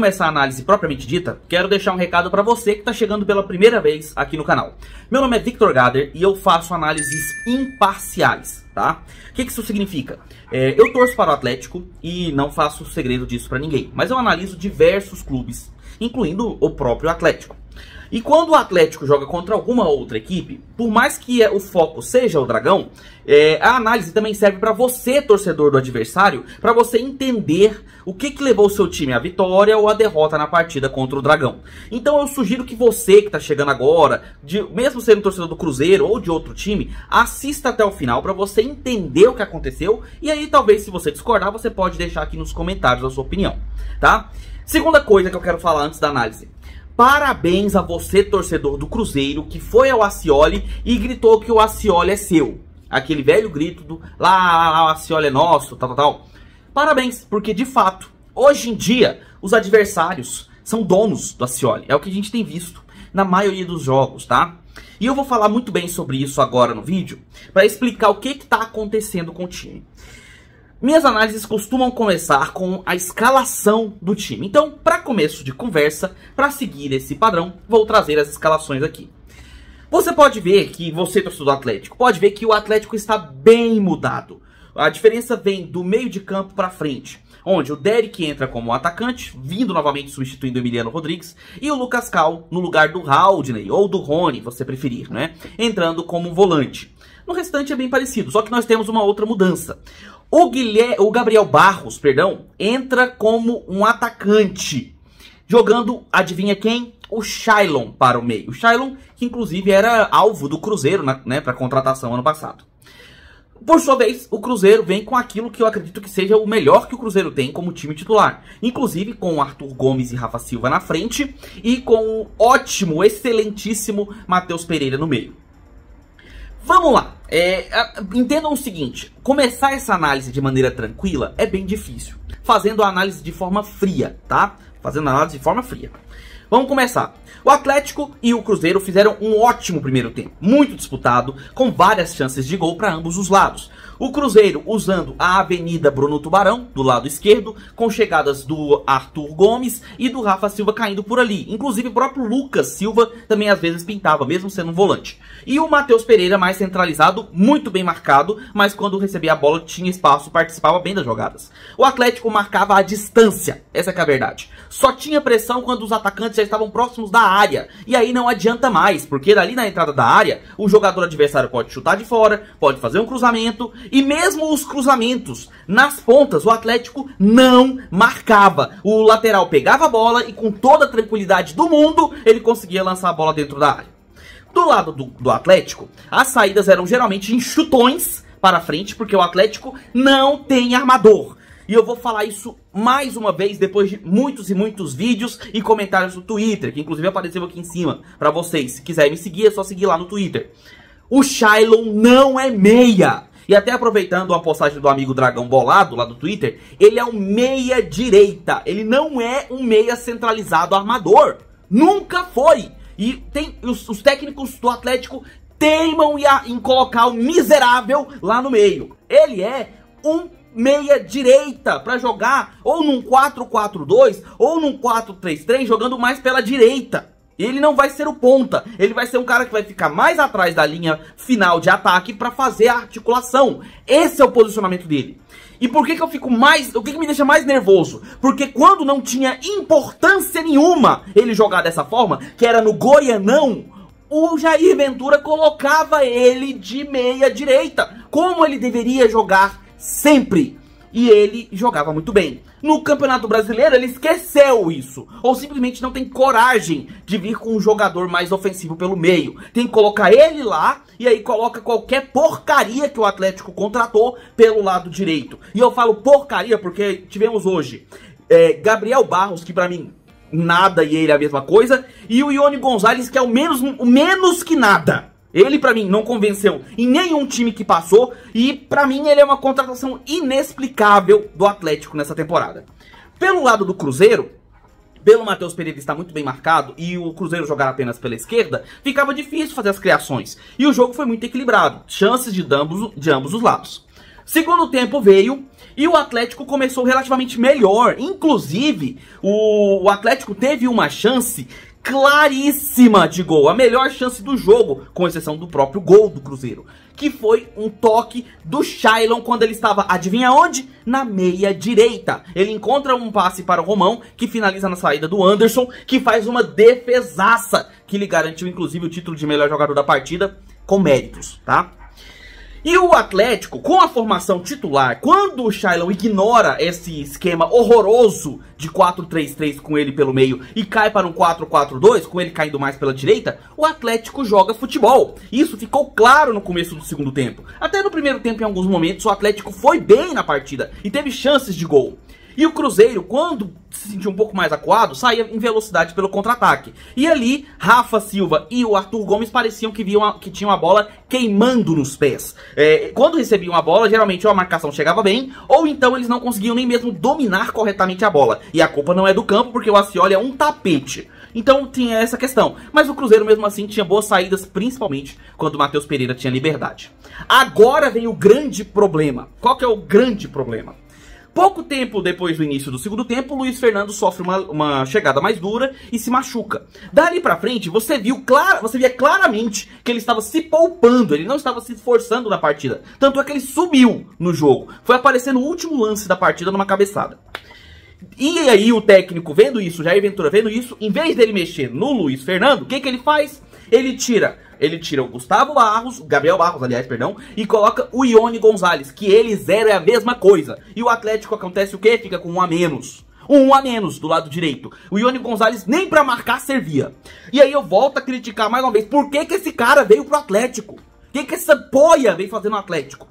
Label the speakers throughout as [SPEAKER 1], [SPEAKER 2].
[SPEAKER 1] começar a análise propriamente dita, quero deixar um recado para você que está chegando pela primeira vez aqui no canal. Meu nome é Victor Gader e eu faço análises imparciais, tá? O que isso significa? Eu torço para o Atlético e não faço segredo disso para ninguém, mas eu analiso diversos clubes, incluindo o próprio Atlético. E quando o Atlético joga contra alguma outra equipe, por mais que o foco seja o Dragão, a análise também serve para você, torcedor do adversário, para você entender o que levou o seu time à vitória ou à derrota na partida contra o Dragão. Então eu sugiro que você que está chegando agora, mesmo sendo torcedor do Cruzeiro ou de outro time, assista até o final para você entender o que aconteceu. E aí talvez, se você discordar, você pode deixar aqui nos comentários a sua opinião, tá? Segunda coisa que eu quero falar antes da análise. Parabéns a você, torcedor do Cruzeiro, que foi ao Ascioli e gritou que o Ascioli é seu. Aquele velho grito do lá, o Ascioli é nosso, tal. Parabéns, porque de fato, hoje em dia, os adversários são donos do Ascioli. É o que a gente tem visto na maioria dos jogos, tá? E eu vou falar muito bem sobre isso agora no vídeo, para explicar o que está acontecendo com o time. Minhas análises costumam começar com a escalação do time. Então, para começo de conversa, para seguir esse padrão, vou trazer as escalações aqui. Você pode ver que, você torcedor do Atlético, pode ver que o Atlético está bem mudado. A diferença vem do meio de campo para frente, onde o Derek entra como atacante, vindo novamente substituindo o Emiliano Rodrigues, e o Lucas Cal no lugar do Haldney, ou do Rony, você preferir, né? Entrando como volante. No restante é bem parecido, só que nós temos uma outra mudança. O Gabriel Barros, entra como um atacante, jogando, adivinha quem? O Shailon para o meio. O Shailon, que inclusive era alvo do Cruzeiro, né, para contratação ano passado. Por sua vez, o Cruzeiro vem com aquilo que eu acredito que seja o melhor que o Cruzeiro tem como time titular. Inclusive com o Arthur Gomes e Rafa Silva na frente e com o ótimo, excelentíssimo Matheus Pereira no meio. Vamos lá, entendam o seguinte, começar essa análise de maneira tranquila é bem difícil, fazendo a análise de forma fria, tá? Fazendo a análise de forma fria. Vamos começar. O Atlético e o Cruzeiro fizeram um ótimo primeiro tempo, muito disputado, com várias chances de gol para ambos os lados. O Cruzeiro usando a Avenida Bruno Tubarão, do lado esquerdo, com chegadas do Arthur Gomes e do Rafa Silva caindo por ali. Inclusive o próprio Lucas Silva também às vezes pintava, mesmo sendo um volante. E o Matheus Pereira mais centralizado, muito bem marcado, mas quando recebia a bola tinha espaço, participava bem das jogadas. O Atlético marcava a distância, essa que é a verdade. Só tinha pressão quando os atacantes já estavam próximos da área. E aí não adianta mais, porque dali na entrada da área, o jogador adversário pode chutar de fora, pode fazer um cruzamento. E mesmo os cruzamentos nas pontas, o Atlético não marcava. O lateral pegava a bola e com toda a tranquilidade do mundo, ele conseguia lançar a bola dentro da área. Do lado do Atlético, as saídas eram geralmente em chutões para frente, porque o Atlético não tem armador. E eu vou falar isso mais uma vez depois de muitos e muitos vídeos e comentários no Twitter, que inclusive apareceu aqui em cima para vocês. Se quiserem me seguir, é só seguir lá no Twitter. O Shailon não é meia. E até aproveitando a postagem do amigo Dragão Bolado lá do Twitter, ele é um meia direita. Ele não é um meia centralizado armador. Nunca foi. E os técnicos do Atlético teimam em colocar o miserável lá no meio. Ele é um meia direita para jogar ou num 4-4-2 ou num 4-3-3, jogando mais pela direita. Ele não vai ser o ponta, ele vai ser um cara que vai ficar mais atrás da linha final de ataque para fazer a articulação. Esse é o posicionamento dele. E por que eu fico mais... O que me deixa mais nervoso? Porque quando não tinha importância nenhuma ele jogar dessa forma, que era no Goianão, o Jair Ventura colocava ele de meia direita, como ele deveria jogar sempre. E ele jogava muito bem. No Campeonato Brasileiro ele esqueceu isso, ou simplesmente não tem coragem de vir com um jogador mais ofensivo pelo meio. Tem que colocar ele lá e aí coloca qualquer porcaria que o Atlético contratou pelo lado direito. E eu falo porcaria porque tivemos hoje Gabriel Barros, que pra mim nada e ele é a mesma coisa, e o Ione Gonzalez, que é o menos que nada. Ele, pra mim, não convenceu em nenhum time que passou. E, pra mim, ele é uma contratação inexplicável do Atlético nessa temporada. Pelo lado do Cruzeiro, pelo Matheus Pereira estar muito bem marcado e o Cruzeiro jogar apenas pela esquerda, ficava difícil fazer as criações. E o jogo foi muito equilibrado. Chances de ambos os lados. Segundo tempo veio e o Atlético começou relativamente melhor. Inclusive, o Atlético teve uma chance claríssima de gol, a melhor chance do jogo, com exceção do próprio gol do Cruzeiro, que foi um toque do Shailon quando ele estava, adivinha onde? Na meia direita. Ele encontra um passe para o Romão, que finaliza na saída do Anderson, que faz uma defesaça, que lhe garantiu inclusive o título de melhor jogador da partida, com méritos, tá? E o Atlético, com a formação titular, quando o Shailon ignora esse esquema horroroso de 4-3-3 com ele pelo meio e cai para um 4-4-2, com ele caindo mais pela direita, o Atlético joga futebol. Isso ficou claro no começo do segundo tempo. Até no primeiro tempo, em alguns momentos, o Atlético foi bem na partida e teve chances de gol. E o Cruzeiro, quando se sentiu um pouco mais acuado, saía em velocidade pelo contra-ataque. E ali, Rafa Silva e o Arthur Gomes pareciam que tinham a bola queimando nos pés. Quando recebiam a bola, geralmente ou a marcação chegava bem, ou então eles não conseguiam nem mesmo dominar corretamente a bola. E a culpa não é do campo, porque o Ascioli é um tapete. Então tinha essa questão. Mas o Cruzeiro mesmo assim tinha boas saídas, principalmente quando o Matheus Pereira tinha liberdade. Agora vem o grande problema. Qual que é o grande problema? Pouco tempo depois do início do segundo tempo, o Luiz Fernando sofre uma chegada mais dura e se machuca. Dali pra frente, você via claramente que ele estava se poupando, ele não estava se esforçando na partida. Tanto é que ele subiu no jogo. Foi aparecer no último lance da partida numa cabeçada. E aí o técnico vendo isso, Jair Ventura vendo isso, em vez dele mexer no Luiz Fernando, o que ele faz? Ele tira o Gustavo Barros, Gabriel Barros, aliás, perdão, e coloca o Ione Gonzalez, que eles eram a mesma coisa. E o Atlético acontece o quê? Fica com um a menos. Um a menos do lado direito. O Ione Gonzalez nem pra marcar servia. E aí eu volto a criticar mais uma vez. Por que esse cara veio pro Atlético? O que essa poia veio fazer no Atlético?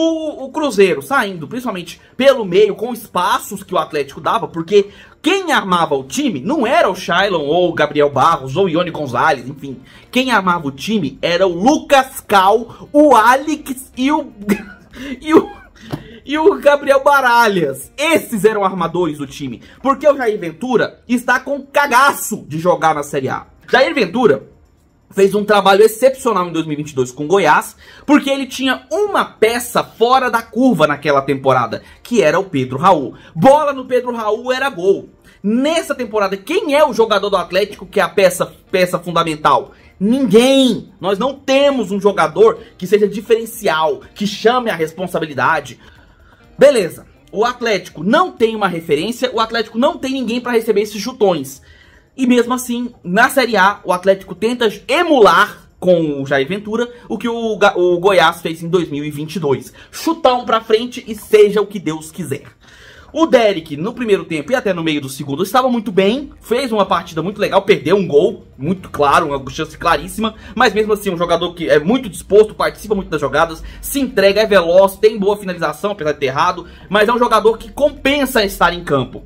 [SPEAKER 1] O Cruzeiro saindo, principalmente pelo meio, com espaços que o Atlético dava, porque quem armava o time não era o Shailon ou o Gabriel Barros ou o Ione Gonzalez, enfim. Quem armava o time era o Lucas Cal, o Alex e o Gabriel Baralhas. Esses eram armadores do time, porque o Jair Ventura está com cagaço de jogar na Série A. Jair Ventura fez um trabalho excepcional em 2022 com o Goiás, porque ele tinha uma peça fora da curva naquela temporada, que era o Pedro Raul. Bola no Pedro Raul era gol. Nessa temporada, quem é o jogador do Atlético que é a peça fundamental? Ninguém! Nós não temos um jogador que seja diferencial, que chame a responsabilidade. Beleza, o Atlético não tem uma referência, o Atlético não tem ninguém para receber esses chutões. E mesmo assim, na Série A, o Atlético tenta emular com o Jair Ventura o que o Goiás fez em 2022. Chutão pra frente e seja o que Deus quiser. O Derek, no primeiro tempo e até no meio do segundo, estava muito bem. Fez uma partida muito legal, perdeu um gol, muito claro, uma chance claríssima. Mas mesmo assim, um jogador que é muito disposto, participa muito das jogadas, se entrega, é veloz, tem boa finalização, apesar de ter errado. Mas é um jogador que compensa estar em campo.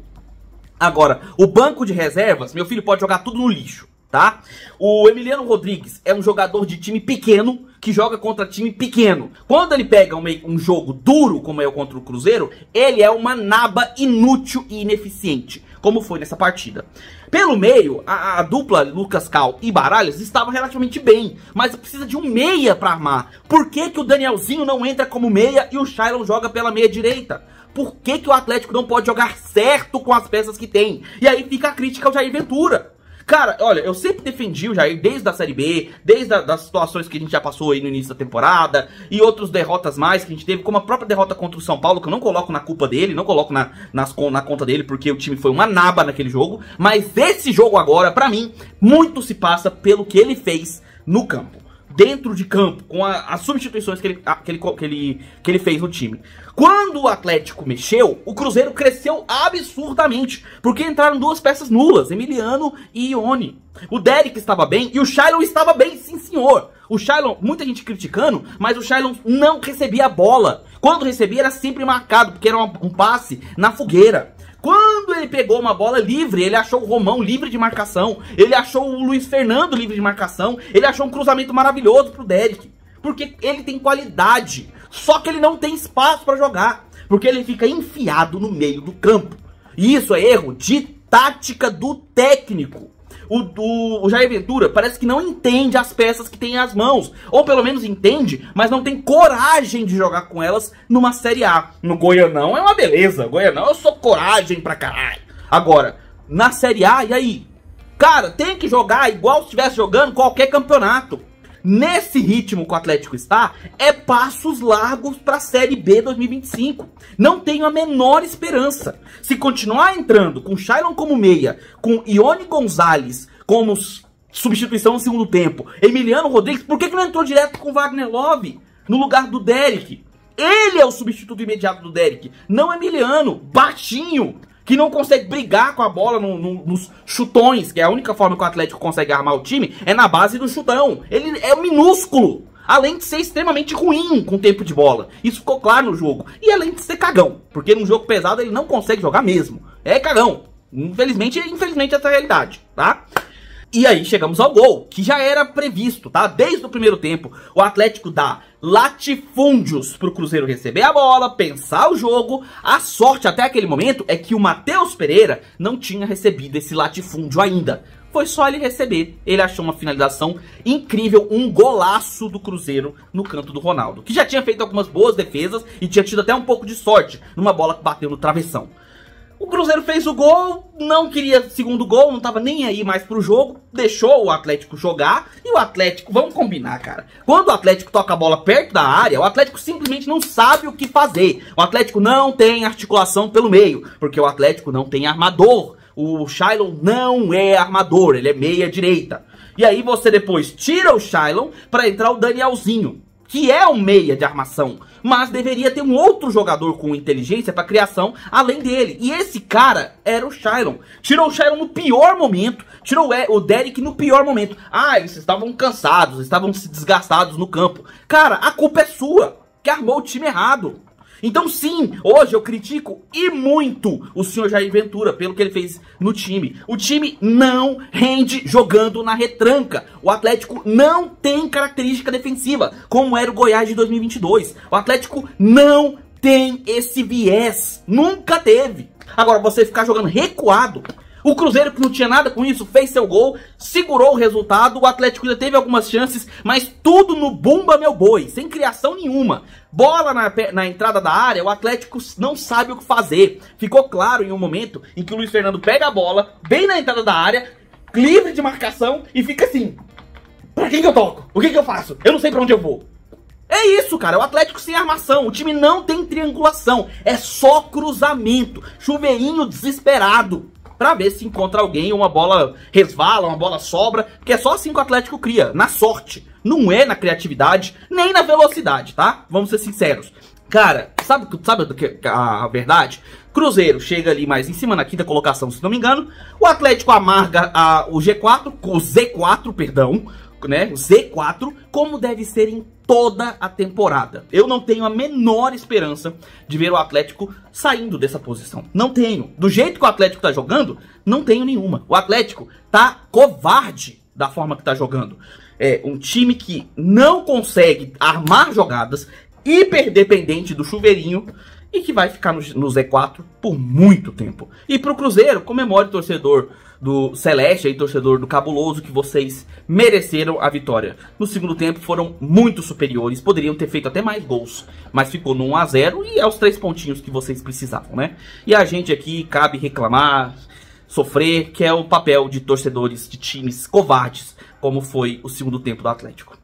[SPEAKER 1] Agora, o banco de reservas, meu filho pode jogar tudo no lixo, tá? O Emiliano Rodrigues é um jogador de time pequeno, que joga contra time pequeno. Quando ele pega um jogo duro, como é o contra o Cruzeiro, ele é uma naba inútil e ineficiente, como foi nessa partida. Pelo meio, a dupla Lucas Cal e Baralhas estava relativamente bem, mas precisa de um meia para armar. Por que o Danielzinho não entra como meia e o Shailon joga pela meia direita? Por que o Atlético não pode jogar certo com as peças que tem? E aí fica a crítica ao Jair Ventura. Cara, olha, eu sempre defendi o Jair desde a Série B, desde as situações que a gente já passou aí no início da temporada, e outras derrotas mais que a gente teve, como a própria derrota contra o São Paulo, que eu não coloco na culpa dele, não coloco na conta dele, porque o time foi uma naba naquele jogo. Mas esse jogo agora, pra mim, muito se passa pelo que ele fez no campo. Dentro de campo, com as substituições que ele fez no time. Quando o Atlético mexeu, o Cruzeiro cresceu absurdamente, porque entraram duas peças nulas, Emiliano e Ione. O Derek estava bem e o Shailon estava bem, sim senhor. O Shailon, muita gente criticando, mas o Shailon não recebia a bola. Quando recebia era sempre marcado, porque era um passe na fogueira. Quando ele pegou uma bola livre, ele achou o Romão livre de marcação, ele achou o Luiz Fernando livre de marcação, ele achou um cruzamento maravilhoso pro Derek, porque ele tem qualidade, só que ele não tem espaço para jogar, porque ele fica enfiado no meio do campo. E isso é erro de tática do técnico. o Jair Ventura parece que não entende as peças que tem nas mãos. Ou pelo menos entende, mas não tem coragem de jogar com elas numa Série A. No Goianão é uma beleza. Goianão eu sou coragem pra caralho. Agora, na Série A, e aí? Cara, tem que jogar igual se estivesse jogando qualquer campeonato. Nesse ritmo que o Atlético está, é passos largos para a Série B 2025. Não tenho a menor esperança. Se continuar entrando com Shailon como meia, com Ione Gonzalez como substituição no segundo tempo, Emiliano Rodrigues, por que não entrou direto com Wagner Love no lugar do Derek? Ele é o substituto imediato do Derek, não Emiliano, baixinho, que não consegue brigar com a bola nos chutões, que é a única forma que o Atlético consegue armar o time, é na base do chutão. Ele é minúsculo, além de ser extremamente ruim com o tempo de bola. Isso ficou claro no jogo. E além de ser cagão, porque num jogo pesado ele não consegue jogar mesmo. É cagão. Infelizmente essa é a realidade, tá? E aí chegamos ao gol, que já era previsto, tá? Desde o primeiro tempo, o Atlético dá latifúndios pro Cruzeiro receber a bola, pensar o jogo. A sorte até aquele momento é que o Matheus Pereira não tinha recebido esse latifúndio ainda. Foi só ele receber. Ele achou uma finalização incrível, um golaço do Cruzeiro no canto do Ronaldo, que já tinha feito algumas boas defesas e tinha tido até um pouco de sorte numa bola que bateu no travessão. O Cruzeiro fez o gol, não queria segundo gol, não tava nem aí mais pro jogo, deixou o Atlético jogar, e o Atlético, vamos combinar, cara, quando o Atlético toca a bola perto da área, o Atlético simplesmente não sabe o que fazer. O Atlético não tem articulação pelo meio, porque o Atlético não tem armador. O Shailon não é armador, ele é meia direita. E aí você depois tira o Shailon para entrar o Danielzinho, que é um meia de armação, mas deveria ter um outro jogador com inteligência para criação além dele. E esse cara era o Shailon. Tirou o Shailon no pior momento, tirou o Derek no pior momento. Ah, eles estavam cansados, estavam se desgastados no campo. Cara, a culpa é sua, que armou o time errado. Então sim, hoje eu critico e muito o senhor Jair Ventura pelo que ele fez no time. O time não rende jogando na retranca. O Atlético não tem característica defensiva, como era o Goiás de 2022. O Atlético não tem esse viés, nunca teve. Agora, você ficar jogando recuado... O Cruzeiro, que não tinha nada com isso, fez seu gol, segurou o resultado, o Atlético ainda teve algumas chances, mas tudo no bumba meu boi, sem criação nenhuma. Bola na entrada da área, o Atlético não sabe o que fazer. Ficou claro em um momento em que o Luiz Fernando pega a bola, bem na entrada da área, livre de marcação, e fica assim: pra quem que eu toco? O que que eu faço? Eu não sei pra onde eu vou. É isso, cara, o Atlético sem armação, o time não tem triangulação, é só cruzamento, chuveirinho desesperado, pra ver se encontra alguém, uma bola resvala, uma bola sobra, que é só assim que o Atlético cria, na sorte. Não é na criatividade, nem na velocidade, tá? Vamos ser sinceros. Cara, sabe do que a verdade? Cruzeiro chega ali mais em cima na quinta colocação, se não me engano. O Atlético amarga o Z4, perdão, né? O Z4, como deve ser em toda a temporada. Eu não tenho a menor esperança de ver o Atlético saindo dessa posição. Não tenho. Do jeito que o Atlético tá jogando, não tenho nenhuma. O Atlético tá covarde da forma que tá jogando. É um time que não consegue armar jogadas, hiperdependente do chuveirinho, e que vai ficar no Z4 por muito tempo. E pro Cruzeiro, comemore, torcedor do Celeste e torcedor do Cabuloso, que vocês mereceram a vitória. No segundo tempo foram muito superiores, poderiam ter feito até mais gols, mas ficou no 1 a 0 e é os 3 pontinhos que vocês precisavam, né? E a gente aqui cabe reclamar, sofrer, que é o papel de torcedores de times covardes, como foi o segundo tempo do Atlético.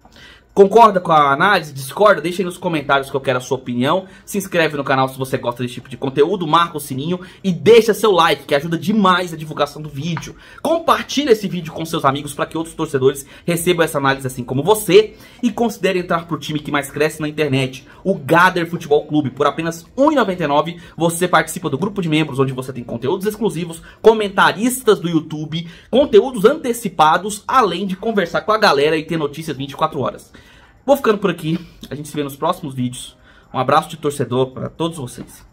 [SPEAKER 1] Concorda com a análise? Discorda? Deixa aí nos comentários que eu quero a sua opinião. Se inscreve no canal se você gosta desse tipo de conteúdo, marca o sininho e deixa seu like, que ajuda demais a divulgação do vídeo. Compartilha esse vídeo com seus amigos para que outros torcedores recebam essa análise assim como você. E considere entrar pro time que mais cresce na internet, o Gader Futebol Clube. Por apenas R$ 1,99 você participa do grupo de membros, onde você tem conteúdos exclusivos, comentaristas do YouTube, conteúdos antecipados, além de conversar com a galera e ter notícias 24 horas. Vou ficando por aqui, a gente se vê nos próximos vídeos. Um abraço de torcedor para todos vocês.